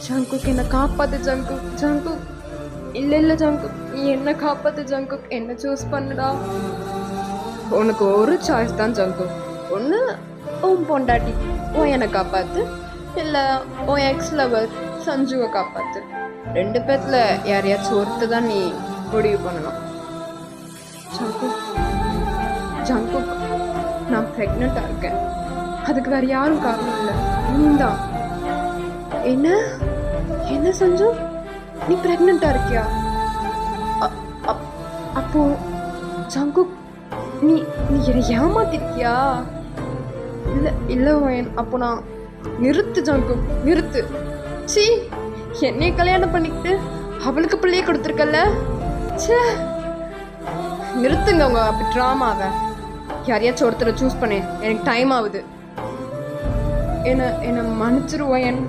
Jungkook என்னை காப்பாத்து Jungkook. Jungkook இல்லை ஜங்குக், நீ என்ன காப்பாத்து ஜங்குக். என்ன சூஸ் பண்ணுடா. உனக்கு ஒரு சாய்ஸ் தான் ஜங்குக். ஒன்று உன் பொண்டாட்டி உன் என்னை காப்பாத்து, இல்லை உன் எக்ஸ் லவர் சஞ்சுவை காப்பாத்து. 2 பேத்துல யாரையாச்சும் ஒருத்த தான் நீ முடிவு பண்ணலாம். ஜங்குக் ஜங்குக், நான் ப்ரெக்னெண்ட்டாக இருக்கேன். அதுக்கு வேறு யாரும் காரணம் இல்லை, நீதான். என்ன என்ன சஞ்சு, நீ ப்ரெக்னெண்ட்டாக இருக்கியா? அப்போ ஜங்குக், நீ நீ என்னை ஏமாத்திருக்கியா? இல்லை வயன். அப்போ நான் நிறுத்து ஜங்குக், நிறுத்து. சீ, என்னைய கல்யாணம் பண்ணிக்கிட்டு அவளுக்கு பிள்ளைய கொடுத்துருக்கல. சே, நிறுத்துங்க உங்க அப்படி ட்ராமாவை. யாரையாச்சும் ஒருத்தரை சூஸ் பண்ணேன், எனக்கு டைம் ஆகுது. என்னை மன்னிச்சிருவயன்.